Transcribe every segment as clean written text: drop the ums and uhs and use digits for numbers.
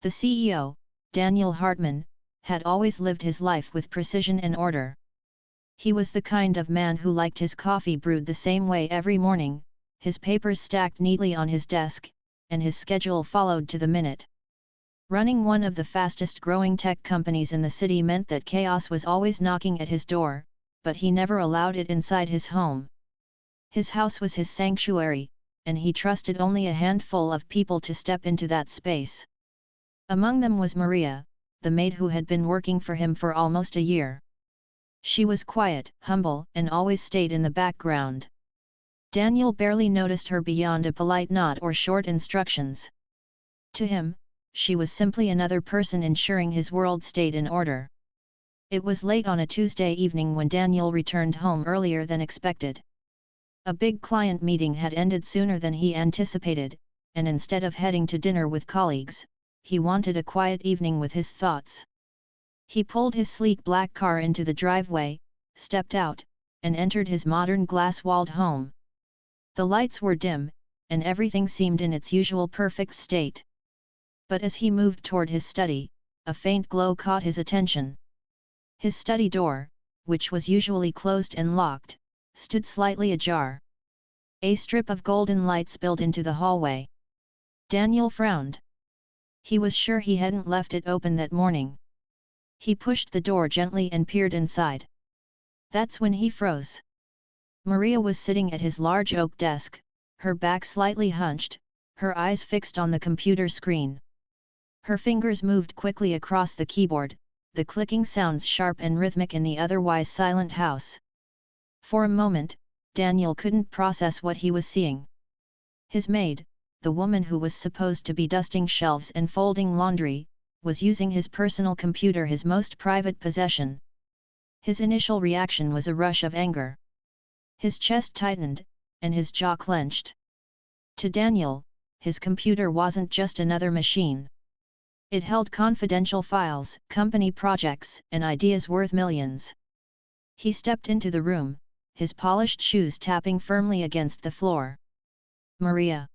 The CEO, Daniel Hartman, had always lived his life with precision and order. He was the kind of man who liked his coffee brewed the same way every morning, his papers stacked neatly on his desk, and his schedule followed to the minute. Running one of the fastest-growing tech companies in the city meant that chaos was always knocking at his door, but he never allowed it inside his home. His house was his sanctuary, and he trusted only a handful of people to step into that space. Among them was Maria, the maid who had been working for him for almost a year. She was quiet, humble, and always stayed in the background. Daniel barely noticed her beyond a polite nod or short instructions. To him, she was simply another person ensuring his world stayed in order. It was late on a Tuesday evening when Daniel returned home earlier than expected. A big client meeting had ended sooner than he anticipated, and instead of heading to dinner with colleagues, he wanted a quiet evening with his thoughts. He pulled his sleek black car into the driveway, stepped out, and entered his modern glass-walled home. The lights were dim, and everything seemed in its usual perfect state. But as he moved toward his study, a faint glow caught his attention. His study door, which was usually closed and locked, stood slightly ajar. A strip of golden light spilled into the hallway. Daniel frowned. He was sure he hadn't left it open that morning. He pushed the door gently and peered inside. That's when he froze. Maria was sitting at his large oak desk, her back slightly hunched, her eyes fixed on the computer screen. Her fingers moved quickly across the keyboard, the clicking sounds sharp and rhythmic in the otherwise silent house. For a moment, Daniel couldn't process what he was seeing. His maid, the woman who was supposed to be dusting shelves and folding laundry, was using his personal computer, his most private possession. His initial reaction was a rush of anger. His chest tightened, and his jaw clenched. To Daniel, his computer wasn't just another machine. It held confidential files, company projects, and ideas worth millions. He stepped into the room, his polished shoes tapping firmly against the floor. "Maria."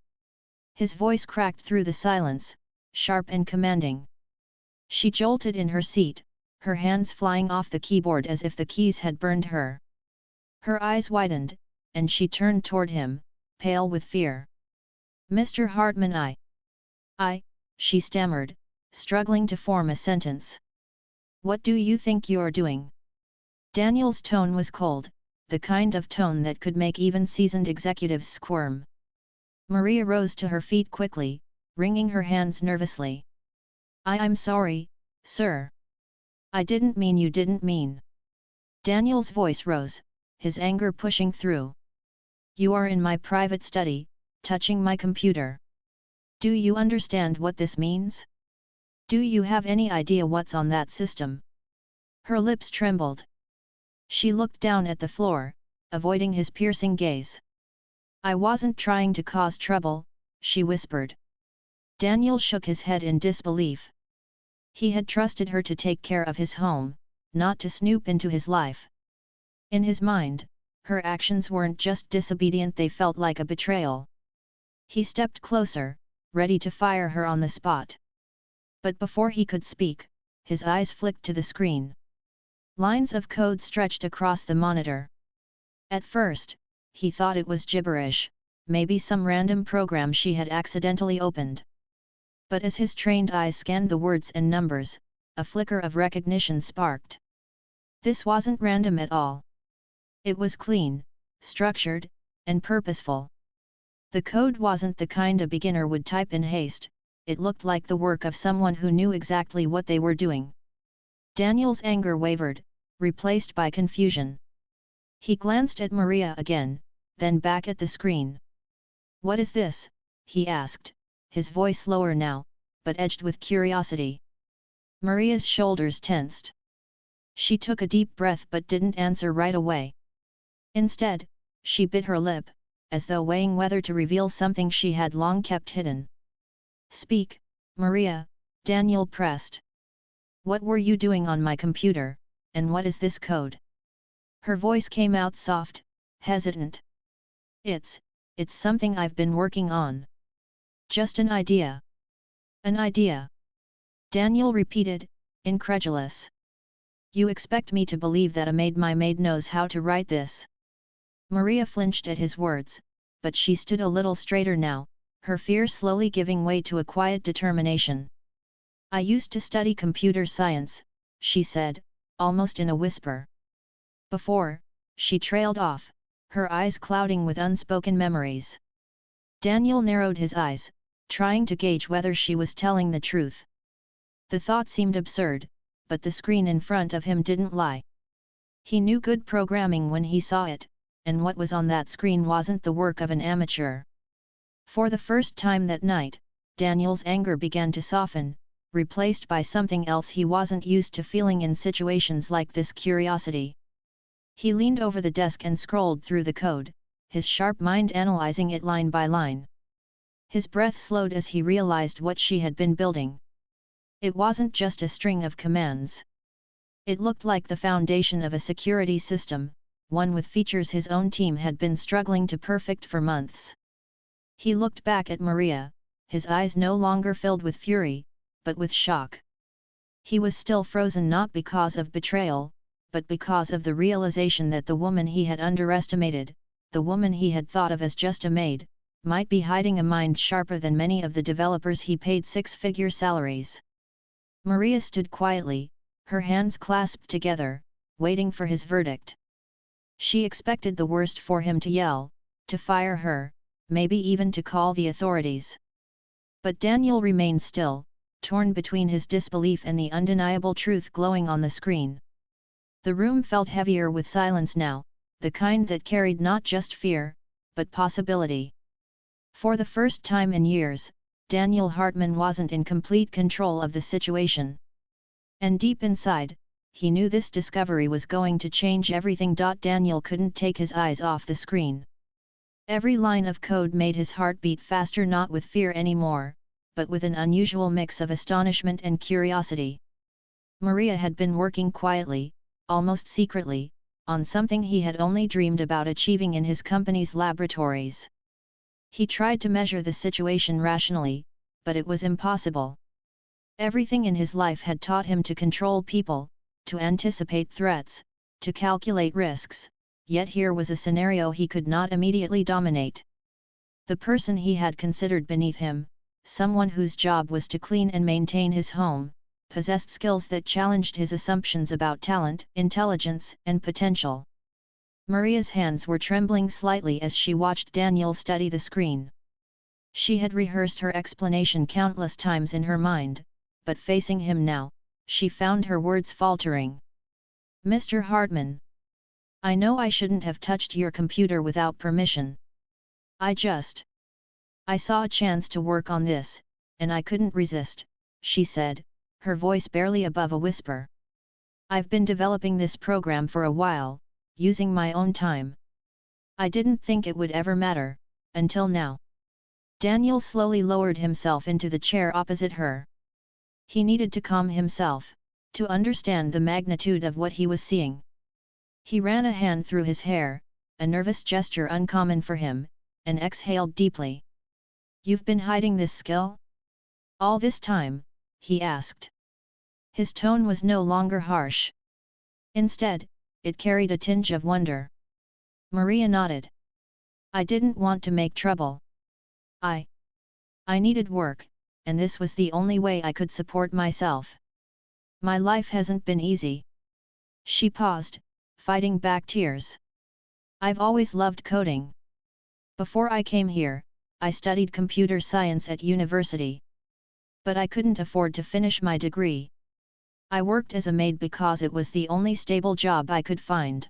His voice cracked through the silence, sharp and commanding. She jolted in her seat, her hands flying off the keyboard as if the keys had burned her. Her eyes widened, and she turned toward him, pale with fear. "Mr. Hartman, she stammered, struggling to form a sentence. "What do you think you're doing?" Daniel's tone was cold, the kind of tone that could make even seasoned executives squirm. Maria rose to her feet quickly, wringing her hands nervously. I'm sorry, sir. I didn't mean." "You didn't mean." Daniel's voice rose, his anger pushing through. "You are in my private study, touching my computer. Do you understand what this means? Do you have any idea what's on that system?" Her lips trembled. She looked down at the floor, avoiding his piercing gaze. "I wasn't trying to cause trouble," she whispered. Daniel shook his head in disbelief. He had trusted her to take care of his home, not to snoop into his life. In his mind, her actions weren't just disobedient, they felt like a betrayal. He stepped closer, ready to fire her on the spot. But before he could speak, his eyes flicked to the screen. Lines of code stretched across the monitor. At first, he thought it was gibberish, maybe some random program she had accidentally opened. But as his trained eyes scanned the words and numbers, a flicker of recognition sparked. This wasn't random at all. It was clean, structured, and purposeful. The code wasn't the kind a beginner would type in haste, it looked like the work of someone who knew exactly what they were doing. Daniel's anger wavered, replaced by confusion. He glanced at Maria again, then back at the screen. "What is this?" he asked, his voice lower now, but edged with curiosity. Maria's shoulders tensed. She took a deep breath but didn't answer right away. Instead, she bit her lip, as though weighing whether to reveal something she had long kept hidden. "Speak, Maria," Daniel pressed. "What were you doing on my computer, and what is this code?" Her voice came out soft, hesitant. It's something I've been working on. Just an idea." "An idea?" Daniel repeated, incredulous. You expect me to believe that my maid knows how to write this? Maria flinched at his words, but she stood a little straighter now, her fear slowly giving way to a quiet determination. I used to study computer science, she said, almost in a whisper. Before, she trailed off, her eyes clouding with unspoken memories. Daniel narrowed his eyes, trying to gauge whether she was telling the truth. The thought seemed absurd, but the screen in front of him didn't lie. He knew good programming when he saw it, and what was on that screen wasn't the work of an amateur. For the first time that night, Daniel's anger began to soften, replaced by something else he wasn't used to feeling in situations like this: curiosity. He leaned over the desk and scrolled through the code, his sharp mind analyzing it line by line. His breath slowed as he realized what she had been building. It wasn't just a string of commands. It looked like the foundation of a security system, one with features his own team had been struggling to perfect for months. He looked back at Maria, his eyes no longer filled with fury, but with shock. He was still frozen, not because of betrayal, but because of the realization that the woman he had underestimated, the woman he had thought of as just a maid, might be hiding a mind sharper than many of the developers he paid six-figure salaries. Maria stood quietly, her hands clasped together, waiting for his verdict. She expected the worst: for him to yell, to fire her, maybe even to call the authorities. But Daniel remained still, torn between his disbelief and the undeniable truth glowing on the screen. The room felt heavier with silence now, the kind that carried not just fear, but possibility. For the first time in years, Daniel Hartman wasn't in complete control of the situation. And deep inside, he knew this discovery was going to change everything. Daniel couldn't take his eyes off the screen. Every line of code made his heart beat faster, not with fear anymore, but with an unusual mix of astonishment and curiosity. Maria had been working quietly, almost secretly, on something he had only dreamed about achieving in his company's laboratories. He tried to measure the situation rationally, but it was impossible. Everything in his life had taught him to control people, to anticipate threats, to calculate risks, yet here was a scenario he could not immediately dominate. The person he had considered beneath him, someone whose job was to clean and maintain his home, possessed skills that challenged his assumptions about talent, intelligence, and potential. Maria's hands were trembling slightly as she watched Daniel study the screen. She had rehearsed her explanation countless times in her mind, but facing him now, she found her words faltering. Mr. Hartman. I know I shouldn't have touched your computer without permission. I saw a chance to work on this, and I couldn't resist, she said, her voice barely above a whisper. I've been developing this program for a while, using my own time. I didn't think it would ever matter, until now. Daniel slowly lowered himself into the chair opposite her. He needed to calm himself, to understand the magnitude of what he was seeing. He ran a hand through his hair, a nervous gesture uncommon for him, and exhaled deeply. You've been hiding this skill? All this time? He asked. His tone was no longer harsh. Instead, it carried a tinge of wonder. Maria nodded. I didn't want to make trouble. I needed work, and this was the only way I could support myself. My life hasn't been easy. She paused, fighting back tears. I've always loved coding. Before I came here, I studied computer science at university. But I couldn't afford to finish my degree. I worked as a maid because it was the only stable job I could find.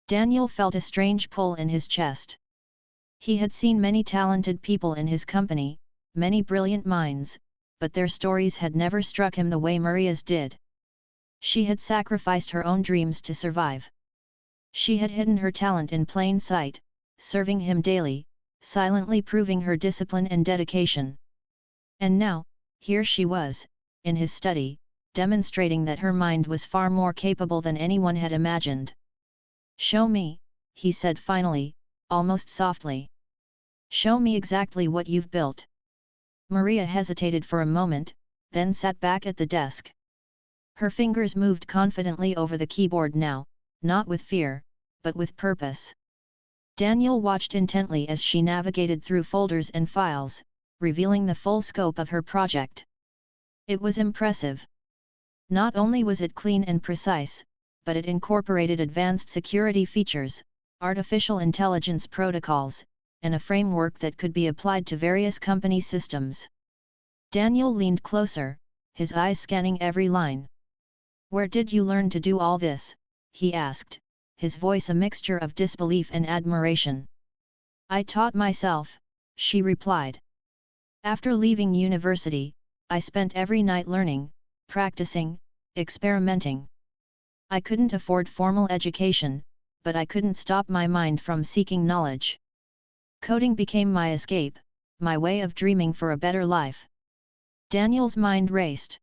Daniel felt a strange pull in his chest. He had seen many talented people in his company, many brilliant minds, but their stories had never struck him the way Maria's did. She had sacrificed her own dreams to survive. She had hidden her talent in plain sight, serving him daily, silently proving her discipline and dedication. And now, here she was, in his study, demonstrating that her mind was far more capable than anyone had imagined. Show me, he said finally, almost softly. Show me exactly what you've built. Maria hesitated for a moment, then sat back at the desk. Her fingers moved confidently over the keyboard now, not with fear, but with purpose. Daniel watched intently as she navigated through folders and files, revealing the full scope of her project. It was impressive. Not only was it clean and precise, but it incorporated advanced security features, artificial intelligence protocols, and a framework that could be applied to various company systems. Daniel leaned closer, his eyes scanning every line. "Where did you learn to do all this?" he asked, his voice a mixture of disbelief and admiration. "I taught myself," she replied. "After leaving university, I spent every night learning, practicing, experimenting. I couldn't afford formal education, but I couldn't stop my mind from seeking knowledge. Coding became my escape, my way of dreaming for a better life." Daniel's mind raced.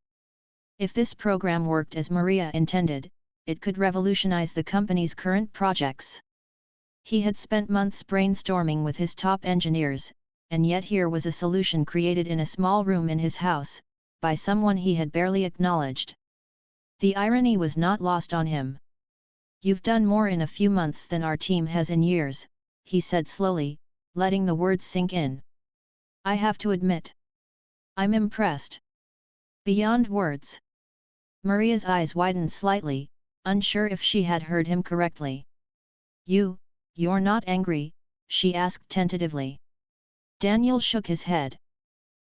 If this program worked as Maria intended, it could revolutionize the company's current projects. He had spent months brainstorming with his top engineers, and yet here was a solution created in a small room in his house, by someone he had barely acknowledged. The irony was not lost on him. "You've done more in a few months than our team has in years," he said slowly, letting the words sink in. "I have to admit, I'm impressed. Beyond words." Maria's eyes widened slightly, unsure if she had heard him correctly. You're not angry?" she asked tentatively. Daniel shook his head.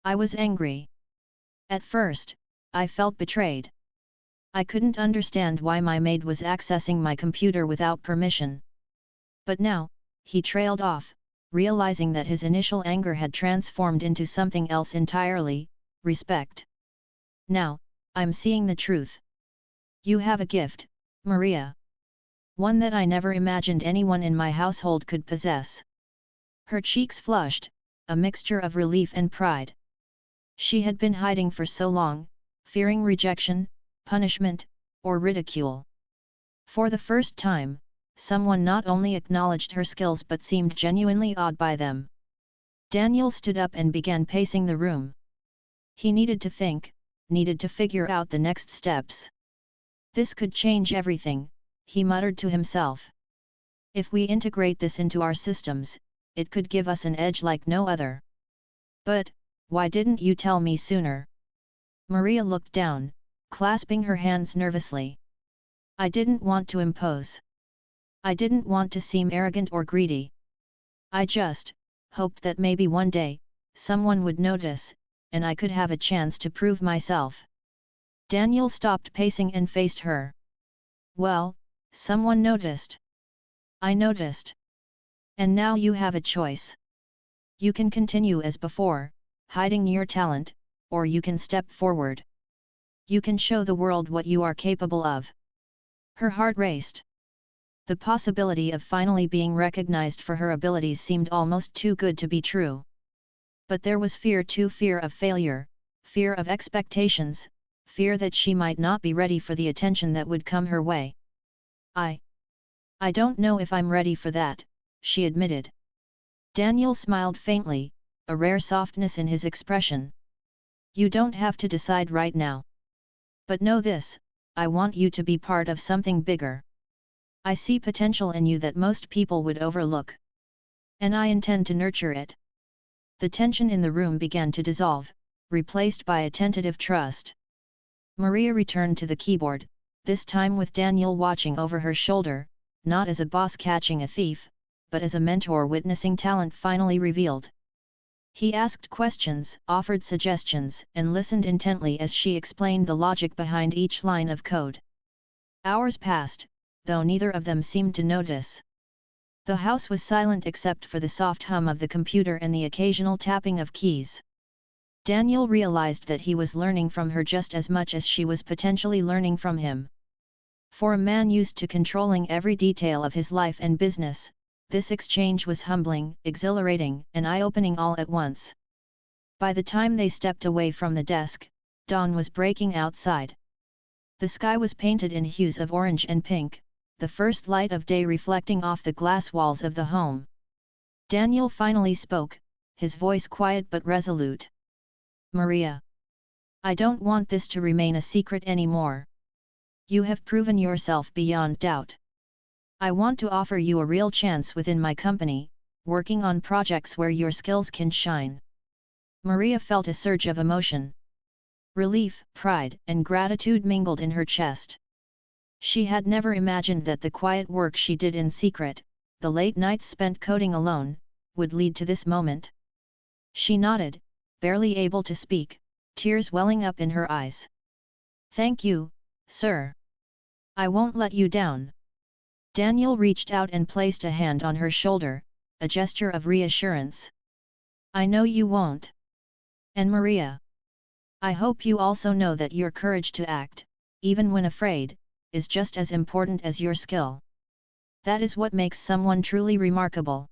"I was angry. At first, I felt betrayed. I couldn't understand why my maid was accessing my computer without permission. But now," he trailed off, realizing that his initial anger had transformed into something else entirely, respect. "Now, I'm seeing the truth. You have a gift, Maria. One that I never imagined anyone in my household could possess." Her cheeks flushed, a mixture of relief and pride. She had been hiding for so long, fearing rejection, punishment, or ridicule. For the first time, someone not only acknowledged her skills but seemed genuinely awed by them. Daniel stood up and began pacing the room. He needed to think, needed to figure out the next steps. "This could change everything," he muttered to himself. "If we integrate this into our systems, it could give us an edge like no other. But, why didn't you tell me sooner?" Maria looked down, clasping her hands nervously. "I didn't want to impose. I didn't want to seem arrogant or greedy. I just hoped that maybe one day, someone would notice, and I could have a chance to prove myself." Daniel stopped pacing and faced her. "Well, someone noticed. I noticed. And now you have a choice. You can continue as before, hiding your talent, or you can step forward. You can show the world what you are capable of." Her heart raced. The possibility of finally being recognized for her abilities seemed almost too good to be true. But there was fear too, fear of failure, fear of expectations, fear that she might not be ready for the attention that would come her way. I don't know if I'm ready for that," she admitted. Daniel smiled faintly, a rare softness in his expression. "You don't have to decide right now. But know this, I want you to be part of something bigger. I see potential in you that most people would overlook. And I intend to nurture it." The tension in the room began to dissolve, replaced by a tentative trust. Maria returned to the keyboard, this time with Daniel watching over her shoulder, not as a boss catching a thief, but as a mentor witnessing talent finally revealed. He asked questions, offered suggestions, and listened intently as she explained the logic behind each line of code. Hours passed, though neither of them seemed to notice. The house was silent except for the soft hum of the computer and the occasional tapping of keys. Daniel realized that he was learning from her just as much as she was potentially learning from him. For a man used to controlling every detail of his life and business, this exchange was humbling, exhilarating, and eye-opening all at once. By the time they stepped away from the desk, dawn was breaking outside. The sky was painted in hues of orange and pink, the first light of day reflecting off the glass walls of the home. Daniel finally spoke, his voice quiet but resolute. "Maria. I don't want this to remain a secret anymore. You have proven yourself beyond doubt. I want to offer you a real chance within my company, working on projects where your skills can shine." Maria felt a surge of emotion. Relief, pride, and gratitude mingled in her chest. She had never imagined that the quiet work she did in secret, the late nights spent coding alone, would lead to this moment. She nodded, barely able to speak, tears welling up in her eyes. "Thank you, sir. I won't let you down." Daniel reached out and placed a hand on her shoulder, a gesture of reassurance. "I know you won't. And Maria, I hope you also know that your courage to act, even when afraid, is just as important as your skill. That is what makes someone truly remarkable."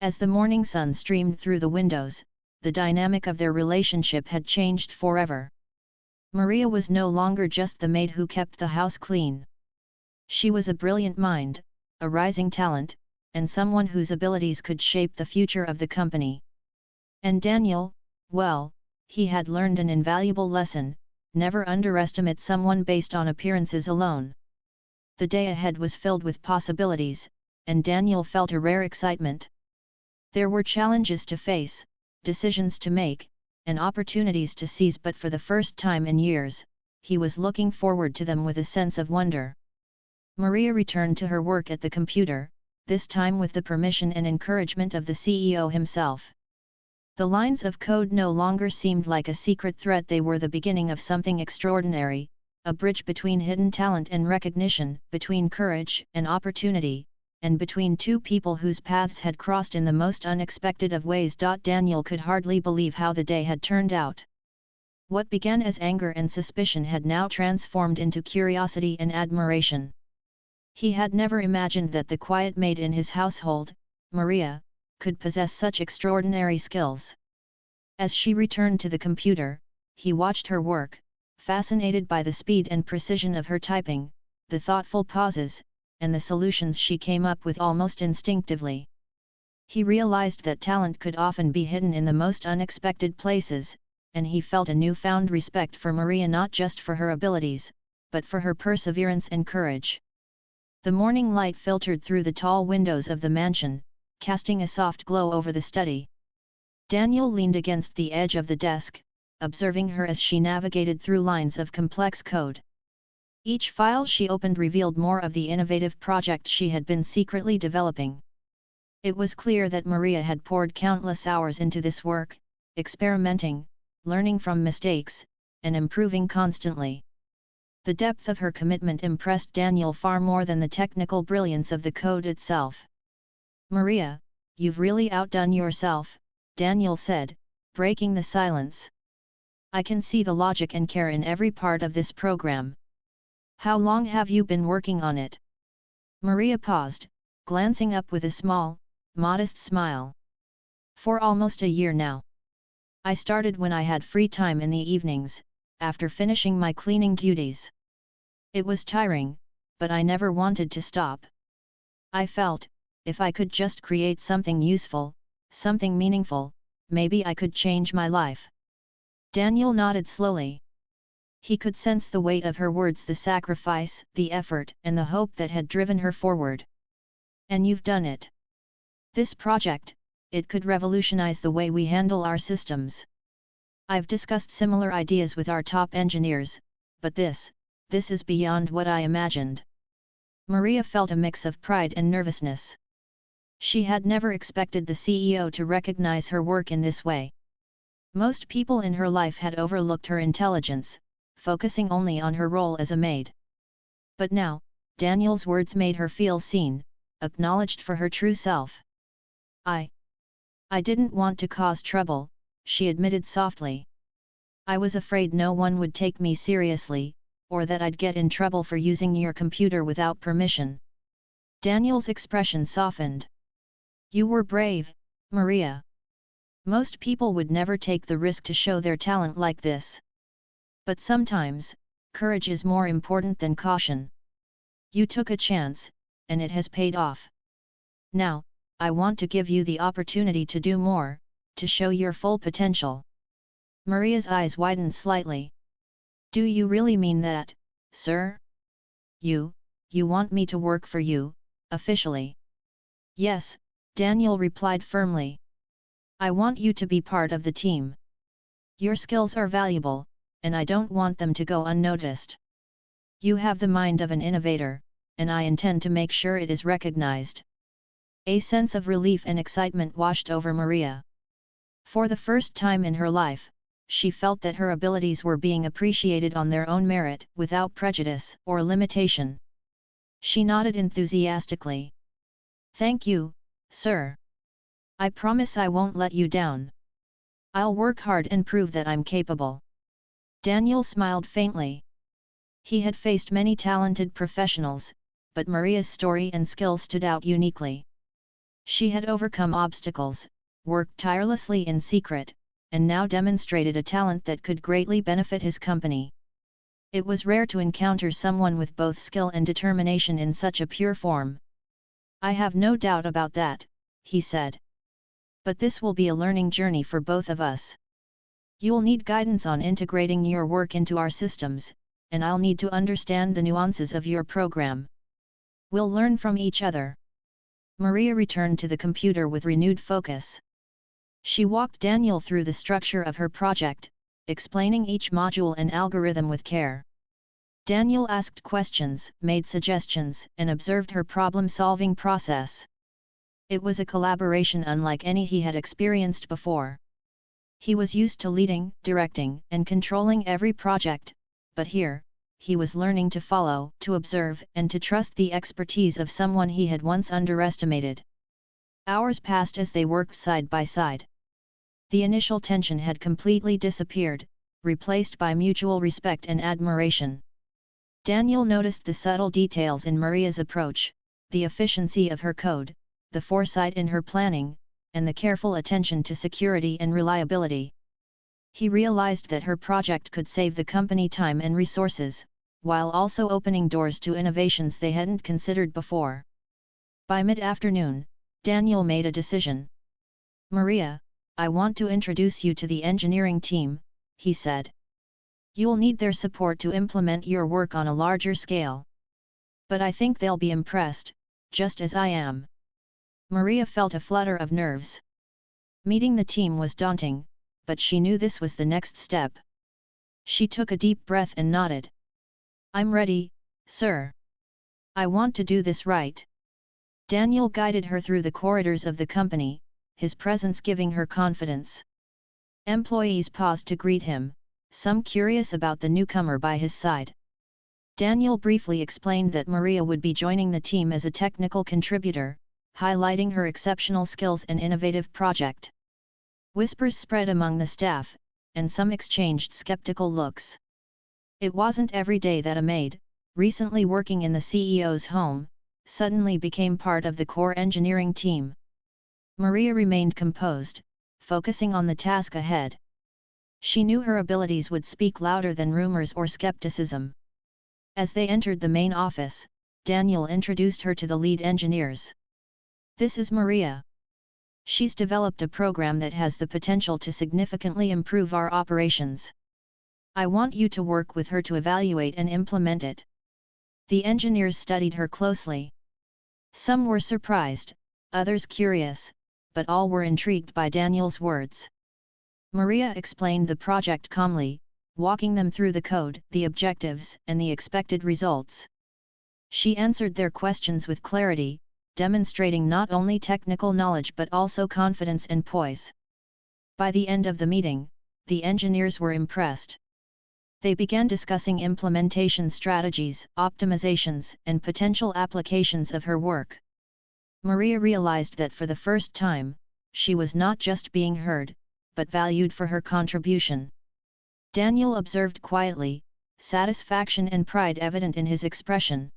As the morning sun streamed through the windows, the dynamic of their relationship had changed forever. Maria was no longer just the maid who kept the house clean. She was a brilliant mind, a rising talent, and someone whose abilities could shape the future of the company. And Daniel, well, he had learned an invaluable lesson: never underestimate someone based on appearances alone. The day ahead was filled with possibilities, and Daniel felt a rare excitement. There were challenges to face, decisions to make, and opportunities to seize, but for the first time in years, he was looking forward to them with a sense of wonder. Maria returned to her work at the computer, this time with the permission and encouragement of the CEO himself. The lines of code no longer seemed like a secret threat, they were the beginning of something extraordinary, a bridge between hidden talent and recognition, between courage and opportunity, and between two people whose paths had crossed in the most unexpected of ways. Daniel could hardly believe how the day had turned out. What began as anger and suspicion had now transformed into curiosity and admiration. He had never imagined that the quiet maid in his household, Maria, could possess such extraordinary skills. As she returned to the computer, he watched her work, fascinated by the speed and precision of her typing, the thoughtful pauses, and the solutions she came up with almost instinctively. He realized that talent could often be hidden in the most unexpected places, and he felt a newfound respect for Maria, not just for her abilities, but for her perseverance and courage. The morning light filtered through the tall windows of the mansion, casting a soft glow over the study. Daniel leaned against the edge of the desk, observing her as she navigated through lines of complex code. Each file she opened revealed more of the innovative project she had been secretly developing. It was clear that Maria had poured countless hours into this work, experimenting, learning from mistakes, and improving constantly. The depth of her commitment impressed Daniel far more than the technical brilliance of the code itself. "Maria, you've really outdone yourself," Daniel said, breaking the silence. "I can see the logic and care in every part of this program. How long have you been working on it?" Maria paused, glancing up with a small, modest smile. "For almost a year now. I started when I had free time in the evenings, after finishing my cleaning duties. It was tiring, but I never wanted to stop. I felt, if I could just create something useful, something meaningful, maybe I could change my life." Daniel nodded slowly. He could sense the weight of her words, the sacrifice, the effort, and the hope that had driven her forward. "And you've done it. This project, it could revolutionize the way we handle our systems. I've discussed similar ideas with our top engineers, but this is beyond what I imagined." Maria felt a mix of pride and nervousness. She had never expected the CEO to recognize her work in this way. Most people in her life had overlooked her intelligence, focusing only on her role as a maid. But now, Daniel's words made her feel seen, acknowledged for her true self. I didn't want to cause trouble," she admitted softly. "I was afraid no one would take me seriously, or that I'd get in trouble for using your computer without permission." Daniel's expression softened. "You were brave, Maria. Most people would never take the risk to show their talent like this. But sometimes, courage is more important than caution. You took a chance, and it has paid off. Now, I want to give you the opportunity to do more, to show your full potential." Maria's eyes widened slightly. Do you really mean that, sir? You want me to work for you, officially? Yes, Daniel replied firmly. I want you to be part of the team. Your skills are valuable, and I don't want them to go unnoticed. You have the mind of an innovator, and I intend to make sure it is recognized. A sense of relief and excitement washed over Maria. For the first time in her life, she felt that her abilities were being appreciated on their own merit, without prejudice or limitation. She nodded enthusiastically. Thank you, sir. I promise I won't let you down. I'll work hard and prove that I'm capable. Daniel smiled faintly. He had faced many talented professionals, but Maria's story and skill stood out uniquely. She had overcome obstacles, worked tirelessly in secret, and now demonstrated a talent that could greatly benefit his company. It was rare to encounter someone with both skill and determination in such a pure form. I have no doubt about that, he said. But this will be a learning journey for both of us. You'll need guidance on integrating your work into our systems, and I'll need to understand the nuances of your program. We'll learn from each other. Maria returned to the computer with renewed focus. She walked Daniel through the structure of her project, explaining each module and algorithm with care. Daniel asked questions, made suggestions, and observed her problem-solving process. It was a collaboration unlike any he had experienced before. He was used to leading, directing, and controlling every project, but here, he was learning to follow, to observe, and to trust the expertise of someone he had once underestimated. Hours passed as they worked side by side. The initial tension had completely disappeared, replaced by mutual respect and admiration. Daniel noticed the subtle details in Maria's approach, the efficiency of her code, the foresight in her planning, and the careful attention to security and reliability. He realized that her project could save the company time and resources, while also opening doors to innovations they hadn't considered before. By mid-afternoon, Daniel made a decision. Maria, I want to introduce you to the engineering team, he said. You'll need their support to implement your work on a larger scale. But I think they'll be impressed, just as I am. Maria felt a flutter of nerves. Meeting the team was daunting, but she knew this was the next step. She took a deep breath and nodded. I'm ready, sir. I want to do this right. Daniel guided her through the corridors of the company, his presence giving her confidence. Employees paused to greet him, some curious about the newcomer by his side. Daniel briefly explained that Maria would be joining the team as a technical contributor, highlighting her exceptional skills and innovative project. Whispers spread among the staff, and some exchanged skeptical looks. It wasn't every day that a maid, recently working in the CEO's home, suddenly became part of the core engineering team. Maria remained composed, focusing on the task ahead. She knew her abilities would speak louder than rumors or skepticism. As they entered the main office, Daniel introduced her to the lead engineers. This is Maria. She's developed a program that has the potential to significantly improve our operations. I want you to work with her to evaluate and implement it. The engineers studied her closely. Some were surprised, others curious, but all were intrigued by Daniel's words. Maria explained the project calmly, walking them through the code, the objectives, and the expected results. She answered their questions with clarity, demonstrating not only technical knowledge but also confidence and poise. By the end of the meeting, the engineers were impressed. They began discussing implementation strategies, optimizations, and potential applications of her work. Maria realized that for the first time, she was not just being heard, but valued for her contribution. Daniel observed quietly, satisfaction and pride evident in his expression.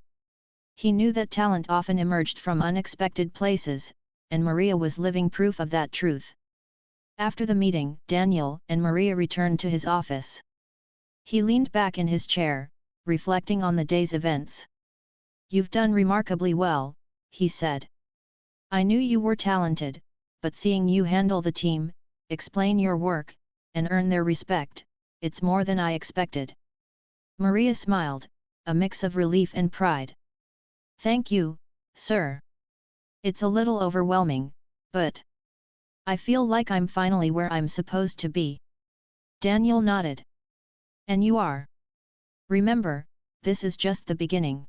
He knew that talent often emerged from unexpected places, and Maria was living proof of that truth. After the meeting, Daniel and Maria returned to his office. He leaned back in his chair, reflecting on the day's events. You've done remarkably well, he said. I knew you were talented, but seeing you handle the team, explain your work, and earn their respect. It's more than I expected." Maria smiled, a mix of relief and pride. "Thank you, sir. It's a little overwhelming, but I feel like I'm finally where I'm supposed to be." Daniel nodded. "And you are. Remember, this is just the beginning.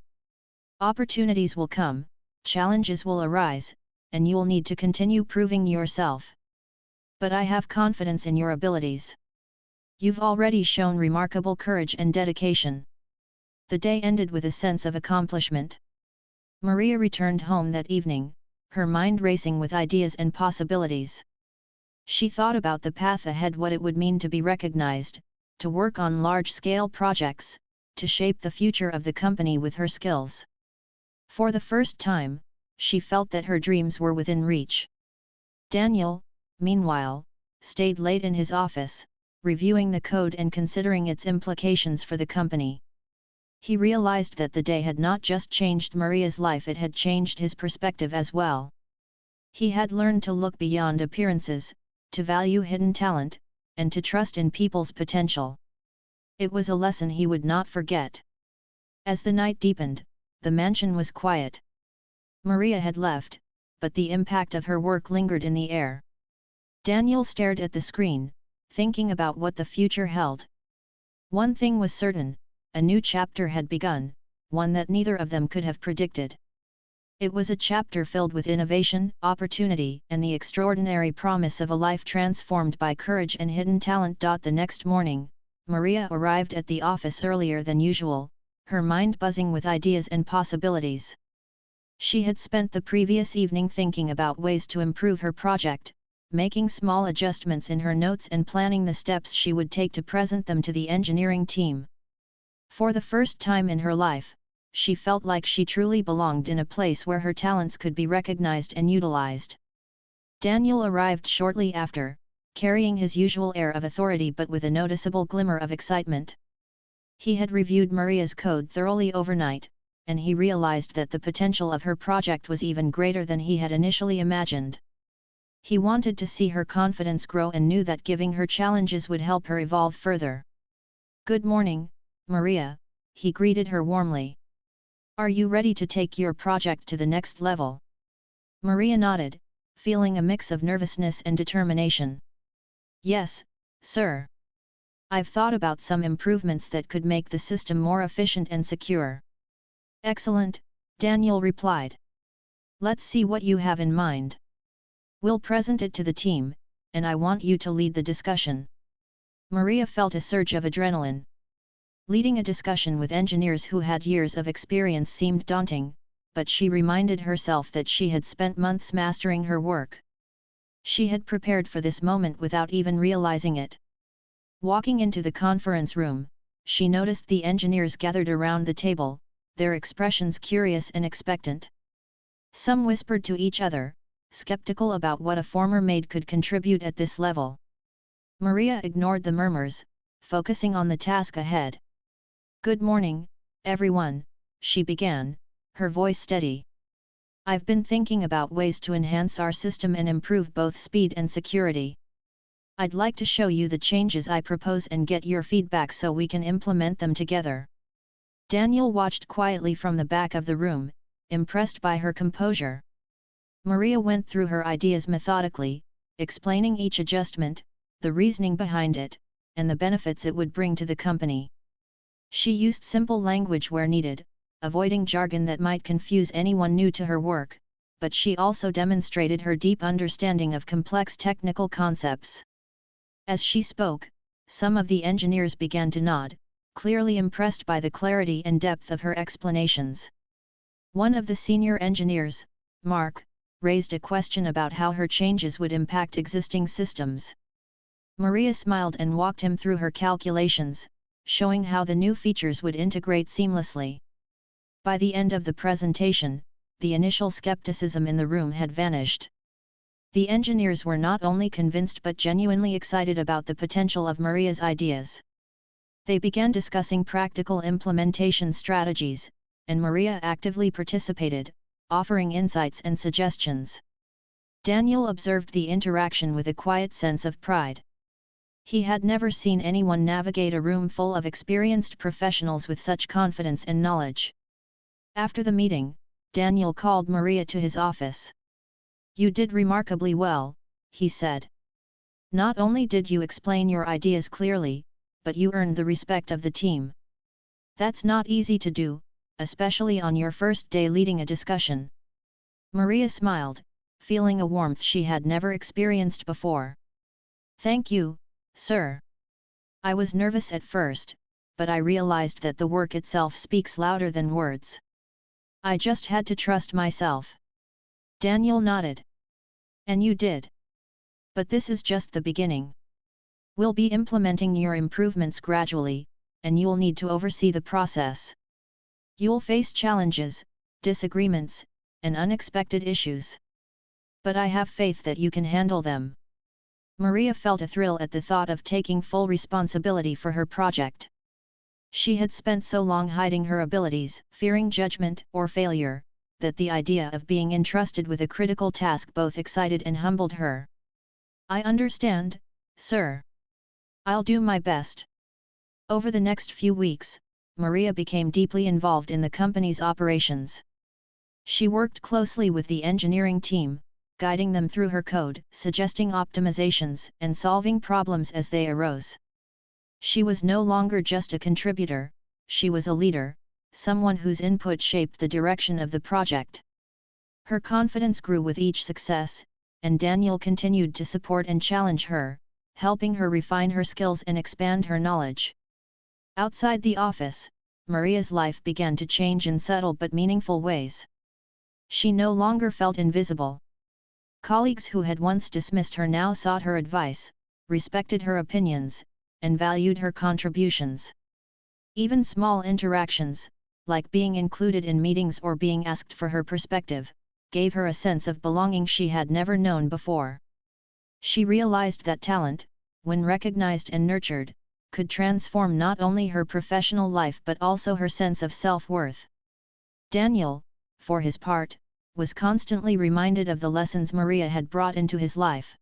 Opportunities will come, challenges will arise, and you'll need to continue proving yourself. But I have confidence in your abilities. You've already shown remarkable courage and dedication." The day ended with a sense of accomplishment. Maria returned home that evening, her mind racing with ideas and possibilities. She thought about the path ahead, what it would mean to be recognized, to work on large-scale projects, to shape the future of the company with her skills. For the first time, she felt that her dreams were within reach. Daniel, meanwhile, stayed late in his office, reviewing the code and considering its implications for the company. He realized that the day had not just changed Maria's life, it had changed his perspective as well. He had learned to look beyond appearances, to value hidden talent, and to trust in people's potential. It was a lesson he would not forget. As the night deepened, the mansion was quiet. Maria had left, but the impact of her work lingered in the air. Daniel stared at the screen, thinking about what the future held. One thing was certain, a new chapter had begun, one that neither of them could have predicted. It was a chapter filled with innovation, opportunity, and the extraordinary promise of a life transformed by courage and hidden talent. The next morning, Maria arrived at the office earlier than usual, her mind buzzing with ideas and possibilities. She had spent the previous evening thinking about ways to improve her project, making small adjustments in her notes and planning the steps she would take to present them to the engineering team. For the first time in her life, she felt like she truly belonged in a place where her talents could be recognized and utilized. Daniel arrived shortly after, carrying his usual air of authority but with a noticeable glimmer of excitement. He had reviewed Maria's code thoroughly overnight, and he realized that the potential of her project was even greater than he had initially imagined. He wanted to see her confidence grow and knew that giving her challenges would help her evolve further. "Good morning, Maria," he greeted her warmly. "Are you ready to take your project to the next level?" Maria nodded, feeling a mix of nervousness and determination. "Yes, sir. I've thought about some improvements that could make the system more efficient and secure." "Excellent," Daniel replied. "Let's see what you have in mind. We'll present it to the team, and I want you to lead the discussion." Maria felt a surge of adrenaline. Leading a discussion with engineers who had years of experience seemed daunting, but she reminded herself that she had spent months mastering her work. She had prepared for this moment without even realizing it. Walking into the conference room, she noticed the engineers gathered around the table, their expressions curious and expectant. Some whispered to each other, skeptical about what a former maid could contribute at this level. Maria ignored the murmurs, focusing on the task ahead. "Good morning, everyone," she began, her voice steady. "I've been thinking about ways to enhance our system and improve both speed and security. I'd like to show you the changes I propose and get your feedback so we can implement them together." Daniel watched quietly from the back of the room, impressed by her composure. Maria went through her ideas methodically, explaining each adjustment, the reasoning behind it, and the benefits it would bring to the company. She used simple language where needed, avoiding jargon that might confuse anyone new to her work, but she also demonstrated her deep understanding of complex technical concepts. As she spoke, some of the engineers began to nod, clearly impressed by the clarity and depth of her explanations. One of the senior engineers, Mark, raised a question about how her changes would impact existing systems. Maria smiled and walked him through her calculations, showing how the new features would integrate seamlessly. By the end of the presentation, the initial skepticism in the room had vanished. The engineers were not only convinced but genuinely excited about the potential of Maria's ideas. They began discussing practical implementation strategies, and Maria actively participated, offering insights and suggestions. Daniel observed the interaction with a quiet sense of pride. He had never seen anyone navigate a room full of experienced professionals with such confidence and knowledge. After the meeting, Daniel called Maria to his office. "You did remarkably well," he said. "Not only did you explain your ideas clearly, but you earned the respect of the team. That's not easy to do, especially on your first day leading a discussion." Maria smiled, feeling a warmth she had never experienced before. "Thank you, sir. I was nervous at first, but I realized that the work itself speaks louder than words. I just had to trust myself." Daniel nodded. "And you did. But this is just the beginning. We'll be implementing your improvements gradually, and you'll need to oversee the process. You'll face challenges, disagreements, and unexpected issues. But I have faith that you can handle them." Maria felt a thrill at the thought of taking full responsibility for her project. She had spent so long hiding her abilities, fearing judgment or failure, that the idea of being entrusted with a critical task both excited and humbled her. "I understand, sir. I'll do my best." Over the next few weeks, Maria became deeply involved in the company's operations. She worked closely with the engineering team, guiding them through her code, suggesting optimizations, and solving problems as they arose. She was no longer just a contributor, she was a leader, someone whose input shaped the direction of the project. Her confidence grew with each success, and Daniel continued to support and challenge her, helping her refine her skills and expand her knowledge. Outside the office, Maria's life began to change in subtle but meaningful ways. She no longer felt invisible. Colleagues who had once dismissed her now sought her advice, respected her opinions, and valued her contributions. Even small interactions, like being included in meetings or being asked for her perspective, gave her a sense of belonging she had never known before. She realized that talent, when recognized and nurtured, could transform not only her professional life but also her sense of self-worth. Daniel, for his part, was constantly reminded of the lessons Maria had brought into his life.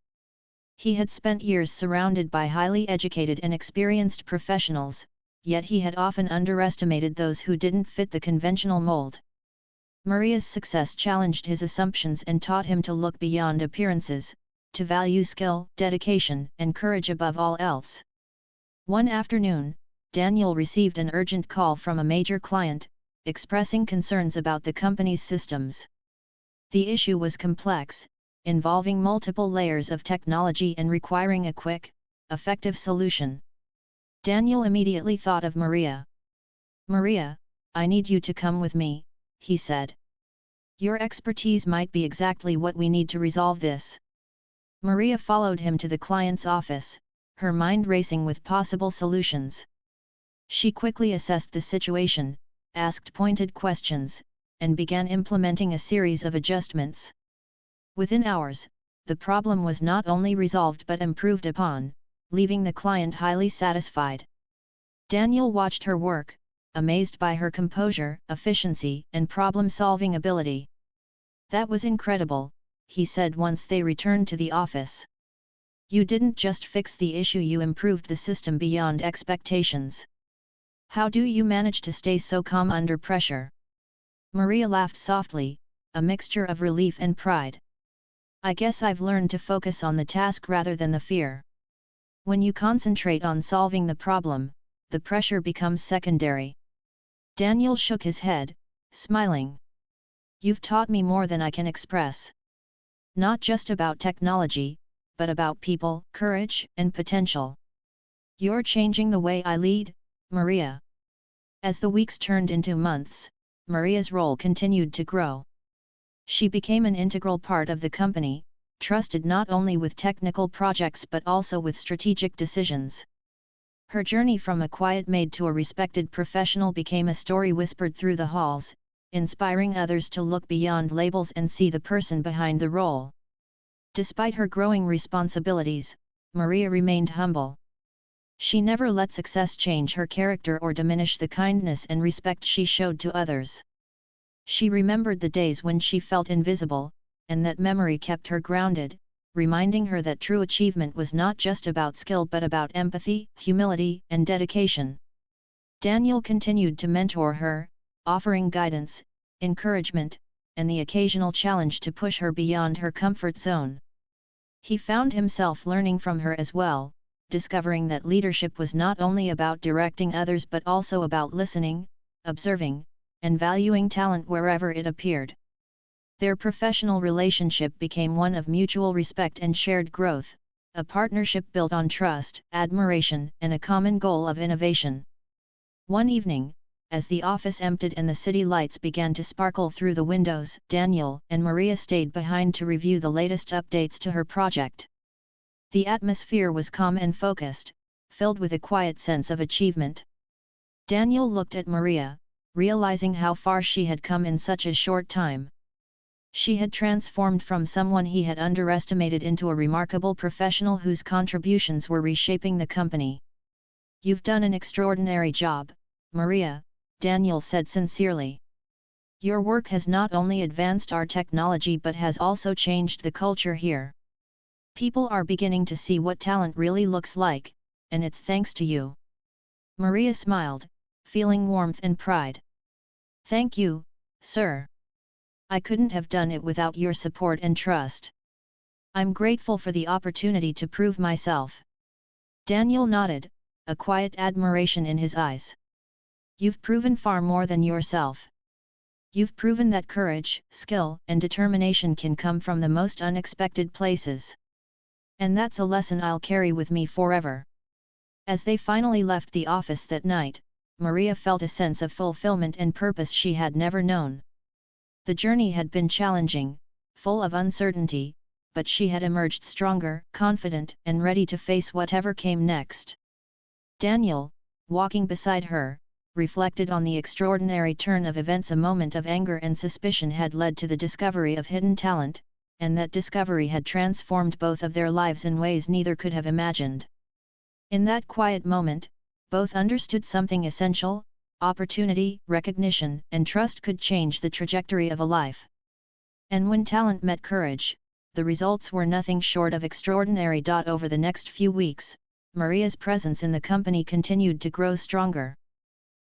He had spent years surrounded by highly educated and experienced professionals, yet he had often underestimated those who didn't fit the conventional mold. Maria's success challenged his assumptions and taught him to look beyond appearances, to value skill, dedication, and courage above all else. One afternoon, Daniel received an urgent call from a major client, expressing concerns about the company's systems. The issue was complex, involving multiple layers of technology and requiring a quick, effective solution. Daniel immediately thought of Maria. "Maria, I need you to come with me," he said. "Your expertise might be exactly what we need to resolve this." Maria followed him to the client's office, her mind racing with possible solutions. She quickly assessed the situation, asked pointed questions, and began implementing a series of adjustments. Within hours, the problem was not only resolved but improved upon, leaving the client highly satisfied. Daniel watched her work, amazed by her composure, efficiency, and problem-solving ability. "That was incredible," he said once they returned to the office. "You didn't just fix the issue, you improved the system beyond expectations. How do you manage to stay so calm under pressure?" Maria laughed softly, a mixture of relief and pride. "I guess I've learned to focus on the task rather than the fear. When you concentrate on solving the problem, the pressure becomes secondary." Daniel shook his head, smiling. "You've taught me more than I can express. Not just about technology, but about people, courage, and potential. You're changing the way I lead, Maria." As the weeks turned into months, Maria's role continued to grow. She became an integral part of the company, trusted not only with technical projects but also with strategic decisions. Her journey from a quiet maid to a respected professional became a story whispered through the halls, inspiring others to look beyond labels and see the person behind the role. Despite her growing responsibilities, Maria remained humble. She never let success change her character or diminish the kindness and respect she showed to others. She remembered the days when she felt invisible, and that memory kept her grounded, reminding her that true achievement was not just about skill but about empathy, humility, and dedication. Daniel continued to mentor her, offering guidance, encouragement, and the occasional challenge to push her beyond her comfort zone. He found himself learning from her as well, discovering that leadership was not only about directing others but also about listening, observing, and valuing talent wherever it appeared. Their professional relationship became one of mutual respect and shared growth, a partnership built on trust, admiration, and a common goal of innovation. One evening, as the office emptied and the city lights began to sparkle through the windows, Daniel and Maria stayed behind to review the latest updates to her project. The atmosphere was calm and focused, filled with a quiet sense of achievement. Daniel looked at Maria, realizing how far she had come in such a short time. She had transformed from someone he had underestimated into a remarkable professional whose contributions were reshaping the company. "You've done an extraordinary job, Maria," Daniel said sincerely. "Your work has not only advanced our technology but has also changed the culture here. People are beginning to see what talent really looks like, and it's thanks to you." Maria smiled, feeling warmth and pride. "Thank you, sir. I couldn't have done it without your support and trust. I'm grateful for the opportunity to prove myself." Daniel nodded, a quiet admiration in his eyes. "You've proven far more than yourself. You've proven that courage, skill, and determination can come from the most unexpected places. And that's a lesson I'll carry with me forever." As they finally left the office that night, Maria felt a sense of fulfillment and purpose she had never known. The journey had been challenging, full of uncertainty, but she had emerged stronger, confident, and ready to face whatever came next. Daniel, walking beside her, reflected on the extraordinary turn of events. A moment of anger and suspicion had led to the discovery of hidden talent, and that discovery had transformed both of their lives in ways neither could have imagined. In that quiet moment, both understood something essential: opportunity, recognition, and trust could change the trajectory of a life. And when talent met courage, the results were nothing short of extraordinary. Over the next few weeks, Maria's presence in the company continued to grow stronger.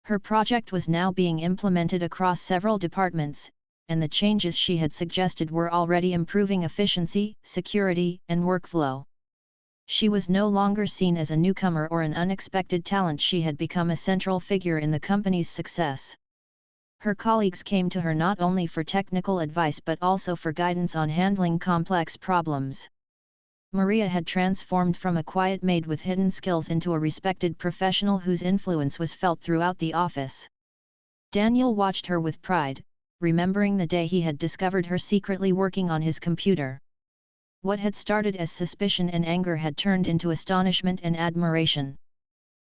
Her project was now being implemented across several departments, and the changes she had suggested were already improving efficiency, security, and workflow. She was no longer seen as a newcomer or an unexpected talent. She had become a central figure in the company's success. Her colleagues came to her not only for technical advice but also for guidance on handling complex problems. Maria had transformed from a quiet maid with hidden skills into a respected professional whose influence was felt throughout the office. Daniel watched her with pride, remembering the day he had discovered her secretly working on his computer. What had started as suspicion and anger had turned into astonishment and admiration.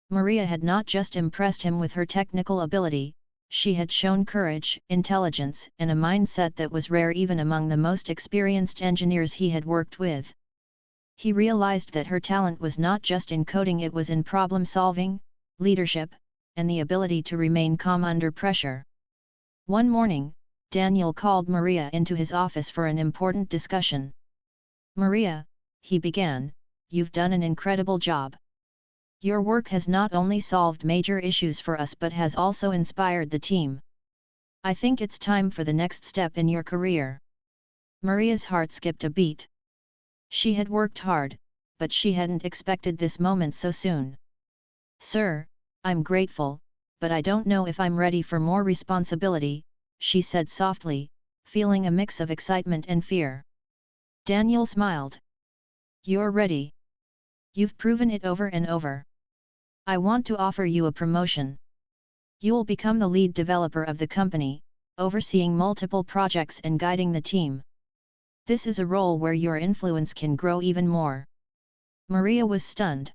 Maria had not just impressed him with her technical ability, she had shown courage, intelligence, and a mindset that was rare even among the most experienced engineers he had worked with. He realized that her talent was not just in coding, it was in problem-solving, leadership, and the ability to remain calm under pressure. One morning, Daniel called Maria into his office for an important discussion. "Maria," he began, "you've done an incredible job. Your work has not only solved major issues for us but has also inspired the team. I think it's time for the next step in your career." Maria's heart skipped a beat. She had worked hard, but she hadn't expected this moment so soon. "Sir, I'm grateful, but I don't know if I'm ready for more responsibility," she said softly, feeling a mix of excitement and fear. Daniel smiled. "You're ready. You've proven it over and over. I want to offer you a promotion. You'll become the lead developer of the company, overseeing multiple projects and guiding the team. This is a role where your influence can grow even more." Maria was stunned.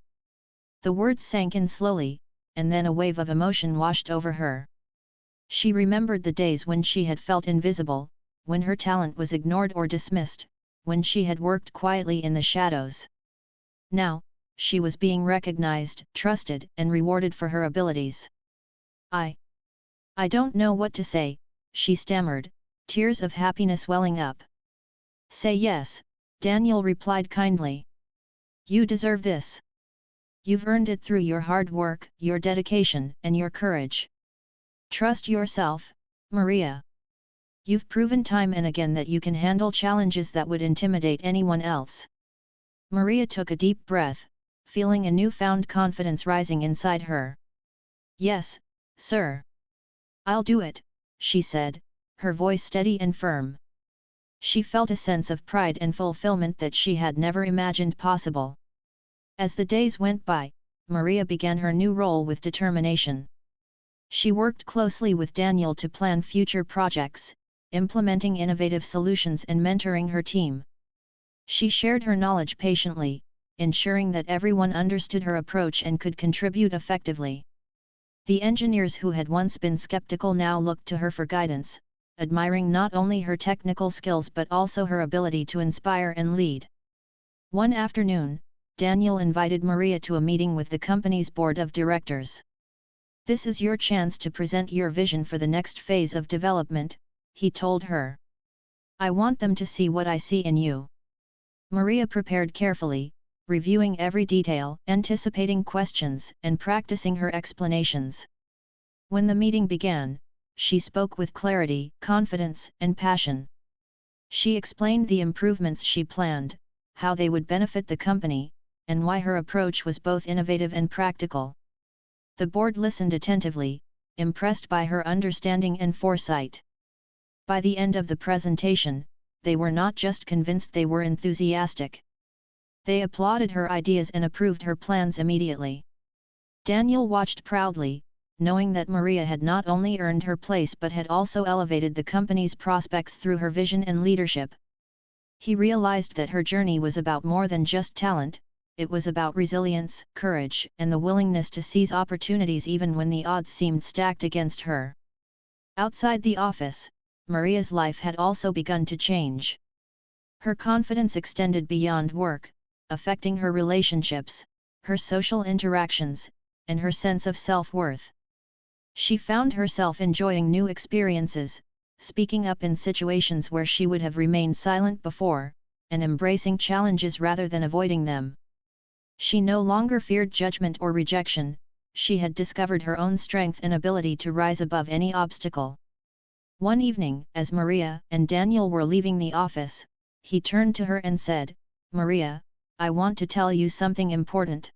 The words sank in slowly, and then a wave of emotion washed over her. She remembered the days when she had felt invisible, when her talent was ignored or dismissed, when she had worked quietly in the shadows. Now, she was being recognized, trusted, and rewarded for her abilities. I don't know what to say," she stammered, tears of happiness welling up. "Say yes, Daniel replied kindly. You deserve this. You've earned it through your hard work, your dedication, and your courage. Trust yourself, Maria. You've proven time and again that you can handle challenges that would intimidate anyone else. Maria took a deep breath, feeling a newfound confidence rising inside her. Yes, sir. I'll do it, she said, her voice steady and firm. She felt a sense of pride and fulfillment that she had never imagined possible. As the days went by, Maria began her new role with determination. She worked closely with Daniel to plan future projects, implementing innovative solutions and mentoring her team. She shared her knowledge patiently, ensuring that everyone understood her approach and could contribute effectively. The engineers who had once been skeptical now looked to her for guidance, admiring not only her technical skills but also her ability to inspire and lead. One afternoon, Daniel invited Maria to a meeting with the company's board of directors. This is your chance to present your vision for the next phase of development, he told her. I want them to see what I see in you. Maria prepared carefully, reviewing every detail, anticipating questions, and practicing her explanations. When the meeting began, she spoke with clarity, confidence, and passion. She explained the improvements she planned, how they would benefit the company, and why her approach was both innovative and practical. The board listened attentively, impressed by her understanding and foresight. By the end of the presentation, they were not just convinced, they were enthusiastic. They applauded her ideas and approved her plans immediately. Daniel watched proudly, knowing that Maria had not only earned her place but had also elevated the company's prospects through her vision and leadership. He realized that her journey was about more than just talent, it was about resilience, courage, and the willingness to seize opportunities even when the odds seemed stacked against her. Outside the office, Maria's life had also begun to change. Her confidence extended beyond work, affecting her relationships, her social interactions, and her sense of self-worth. She found herself enjoying new experiences, speaking up in situations where she would have remained silent before, and embracing challenges rather than avoiding them. She no longer feared judgment or rejection, she had discovered her own strength and ability to rise above any obstacle. One evening, as Maria and Daniel were leaving the office, he turned to her and said, Maria, I want to tell you something important.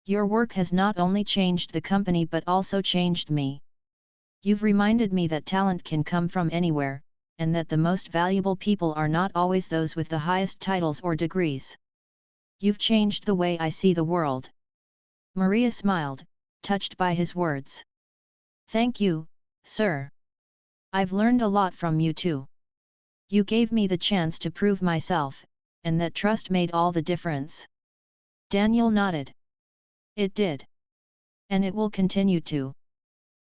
Your work has not only changed the company but also changed me. You've reminded me that talent can come from anywhere, and that the most valuable people are not always those with the highest titles or degrees. You've changed the way I see the world. Maria smiled, touched by his words. Thank you, sir. I've learned a lot from you too. You gave me the chance to prove myself, and that trust made all the difference. Daniel nodded. It did. And it will continue to.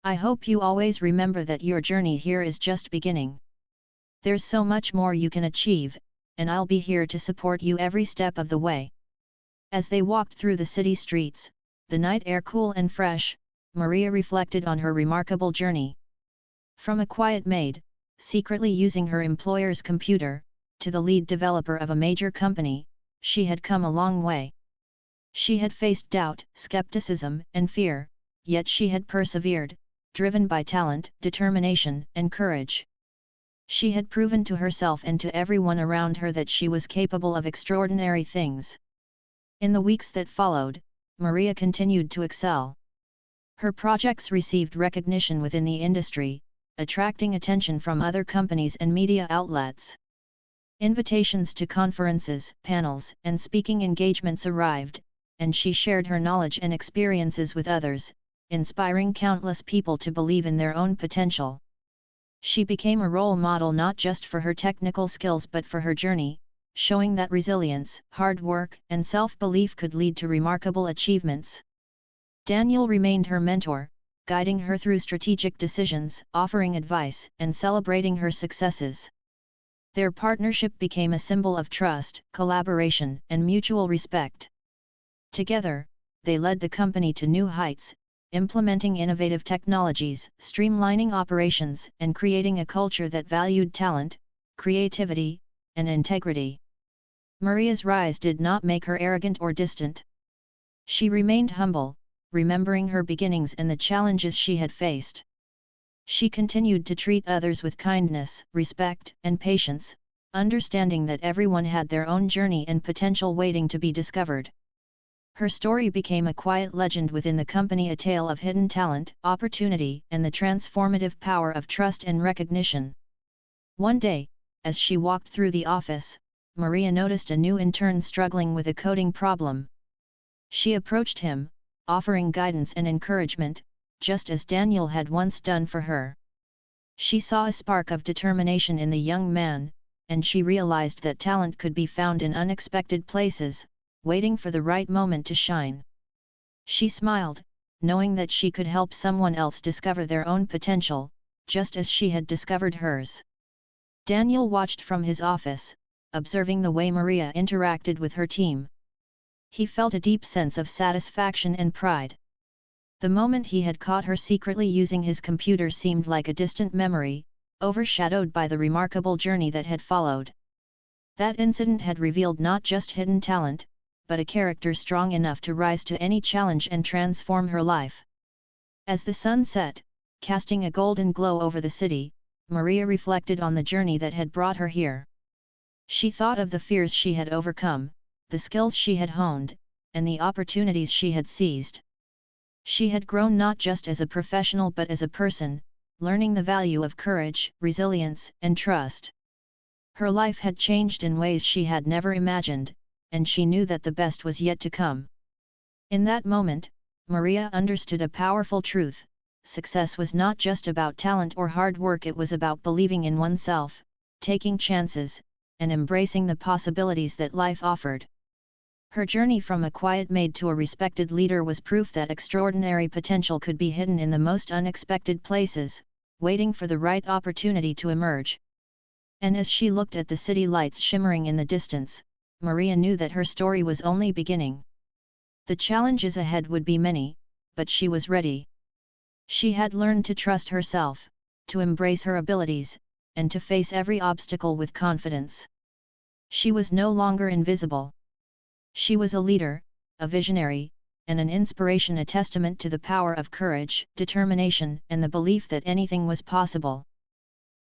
I hope you always remember that your journey here is just beginning. There's so much more you can achieve, and I'll be here to support you every step of the way. As they walked through the city streets, the night air cool and fresh, Maria reflected on her remarkable journey. From a quiet maid, secretly using her employer's computer, to the lead developer of a major company, she had come a long way. She had faced doubt, skepticism, and fear, yet she had persevered, driven by talent, determination, and courage. She had proven to herself and to everyone around her that she was capable of extraordinary things. In the weeks that followed, Maria continued to excel. Her projects received recognition within the industry, attracting attention from other companies and media outlets. Invitations to conferences, panels, and speaking engagements arrived, and she shared her knowledge and experiences with others, inspiring countless people to believe in their own potential. She became a role model not just for her technical skills but for her journey, showing that resilience, hard work, and self-belief could lead to remarkable achievements. Daniel remained her mentor, guiding her through strategic decisions, offering advice, and celebrating her successes. Their partnership became a symbol of trust, collaboration, and mutual respect. Together, they led the company to new heights, implementing innovative technologies, streamlining operations, and creating a culture that valued talent, creativity, and integrity. Maria's rise did not make her arrogant or distant. She remained humble, remembering her beginnings and the challenges she had faced. She continued to treat others with kindness, respect, and patience, understanding that everyone had their own journey and potential waiting to be discovered. Her story became a quiet legend within the company, a tale of hidden talent, opportunity, and the transformative power of trust and recognition. One day, as she walked through the office, Maria noticed a new intern struggling with a coding problem. She approached him, offering guidance and encouragement, just as Daniel had once done for her. She saw a spark of determination in the young man, and she realized that talent could be found in unexpected places, waiting for the right moment to shine. She smiled, knowing that she could help someone else discover their own potential, just as she had discovered hers. Daniel watched from his office, observing the way Maria interacted with her team. He felt a deep sense of satisfaction and pride. The moment he had caught her secretly using his computer seemed like a distant memory, overshadowed by the remarkable journey that had followed. That incident had revealed not just hidden talent, but a character strong enough to rise to any challenge and transform her life. As the sun set, casting a golden glow over the city, Maria reflected on the journey that had brought her here. She thought of the fears she had overcome, the skills she had honed, and the opportunities she had seized. She had grown not just as a professional but as a person, learning the value of courage, resilience, and trust. Her life had changed in ways she had never imagined, and she knew that the best was yet to come. In that moment, Maria understood a powerful truth: success was not just about talent or hard work, it was about believing in oneself, taking chances, and embracing the possibilities that life offered. Her journey from a quiet maid to a respected leader was proof that extraordinary potential could be hidden in the most unexpected places, waiting for the right opportunity to emerge. And as she looked at the city lights shimmering in the distance, Maria knew that her story was only beginning. The challenges ahead would be many, but she was ready. She had learned to trust herself, to embrace her abilities, and to face every obstacle with confidence. She was no longer invisible. She was a leader, a visionary, and an inspiration, a testament to the power of courage, determination, and the belief that anything was possible.